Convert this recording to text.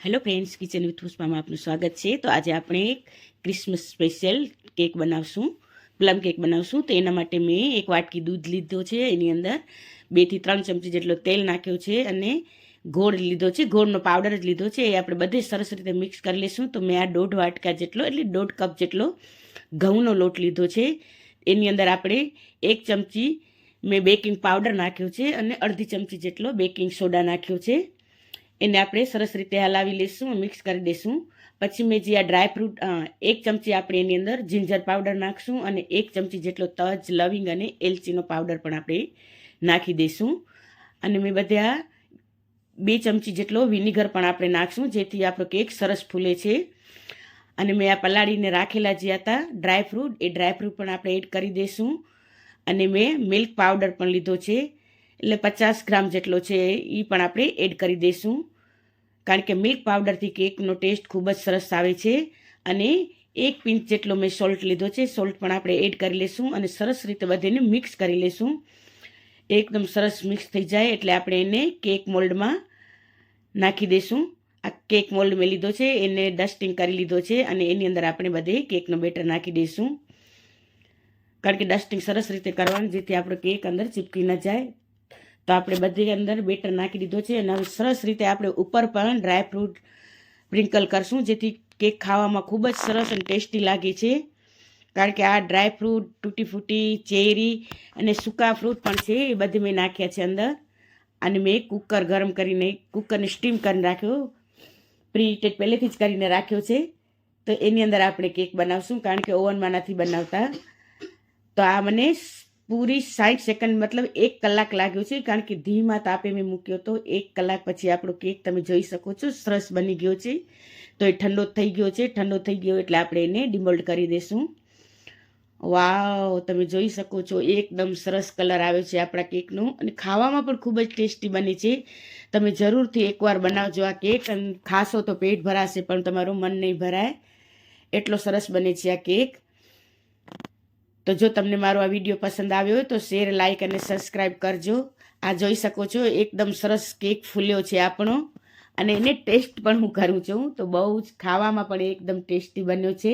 Hello friends, kitchen with પુષ્પામાં આપનું સ્વાગત છે. તો આજે આપણે એક ક્રિસમસ સ્પેશિયલ કેક બનાવશું, પ્લમ કેક બનાવશું. તો એના માટે મેં એક વાટકી દૂધ લીધો છે, એની અંદર 2 થી 3 ચમચી જેટલો તેલ નાખ્યો છે અને ગોળ લીધો છે. ગોળનો પાવડર જ લીધો છે. એ આપણે બધે સરસ રીતે મિક્સ કરી લઈશું. તો મેં આ 1.5 વાટકા જેટલો એટલે 1.5 કપ જેટલો ઘઉંનો લોટ લીધો છે. એની અંદર આપણે 1 ચમચી મેં બેકિંગ પાવડર નાખ્યો છે અને અડધી ચમચી જેટલો બેકિંગ સોડા નાખ્યો છે. એને આપણે સરસ રીતે હલાવી લઈશું, મિક્સ કરી દઈશું. પછી મેં જે આ ડ્રાયફ્રૂટ 1 ચમચી આપણે એની અંદર જિંજર પાવડર નાખશું અને 1 ચમચી જેટલો તજ, લવિંગ અને એલચીનો પાવડર પણ આપણે નાખી દઈશું. અને મેં બધા 2 ચમચી જેટલો વિનેગર પણ આપણે નાખશું, જેથી આપણો કેક સરસ ફૂલે છે. અને મેં આ પલાળીને રાખેલા જે હતા ડ્રાયફ્રૂટ, એ ડ્રાયફ્રૂટ પણ આપણે એડ કરી દઈશું. અને મેં મિલ્ક પાવડર પણ લીધો છે, એટલે 50 ગ્રામ જેટલો છે, એ પણ આપણે એડ કરી દઈશું. કારણ કે મિલ્ક પાવડરથી કેકનો ટેસ્ટ ખૂબ જ સરસ આવે છે. અને 1 પિંચ જેટલો મેં સોલ્ટ લીધો છે, સોલ્ટ પણ આપણે એડ કરી લઈશું અને સરસ રીતે બધીને મિક્સ કરી લઈશું. એકદમ સરસ મિક્સ થઈ જાય એટલે આપણે એને કેક મોલ્ડમાં નાખી દઈશું. આ કેક મોલ્ડ મેં લીધો છે, એને ડસ્ટિંગ કરી લીધો છે અને એની અંદર આપણે બધે કેકનો બેટર નાખી દઈશું. કારણ કે ડસ્ટિંગ સરસ રીતે કરવાનું, જેથી આપણો કેક અંદર ચીપકી ન જાય. તો આપણે બધી અંદર બેટર નાખી દીધો છે અને હવે સરસ રીતે આપણે ઉપર પણ ડ્રાયફ્રૂટ સ્પ્રિંકલ કરશું, જેથી કેક ખાવામાં ખૂબ જ સરસ અને ટેસ્ટી લાગે છે. કારણ કે આ ડ્રાયફ્રૂટ, તૂટી ફૂટી, ચેરી અને સૂકા ફ્રૂટ પણ છે, એ બધી મેં નાખ્યા છે અંદર. અને મેં કુકર ગરમ કરીને કુકરને સ્ટીમ કરીને રાખ્યો, પ્રીહીટેડ પહેલેથી જ કરીને રાખ્યો છે. તો એની અંદર આપણે કેક બનાવશું, કારણ કે ઓવનમાં નથી બનાવતા. તો આ મને પૂરી 60 સેકન્ડ મતલબ 1 કલાક લાગ્યો છે, કારણ કે ધીમા તાપે મેં મૂક્યો તો. 1 કલાક પછી આપણો કેક તમે જોઈ શકો છો સરસ બની ગયો છે. તો એ ઠંડો થઈ ગયો છે. ઠંડો થઈ ગયો એટલે આપણે એને ડિમોલ્ડ કરી દઈશું. વાવ, તમે જોઈ શકો છો એકદમ સરસ કલર આવે છે આપણા કેકનો અને ખાવામાં પણ ખૂબ જ ટેસ્ટી બને છે. તમે જરૂરથી એકવાર બનાવજો આ કેક, અને ખાશો તો પેટ ભરાશે પણ તમારું મન નહીં ભરાય, એટલો સરસ બને છે આ કેક. તો જો તમને મારો આ વિડીયો પસંદ આવ્યો હોય તો શેર, લાઇક અને સબસ્ક્રાઈબ કરજો. આ જોઈ શકો છો એકદમ સરસ કેક ફૂલ્યો છે આપણો, અને એને ટેસ્ટ પણ હું કરું છું. તો બહુ જ ખાવામાં પણ એકદમ ટેસ્ટી બન્યો છે.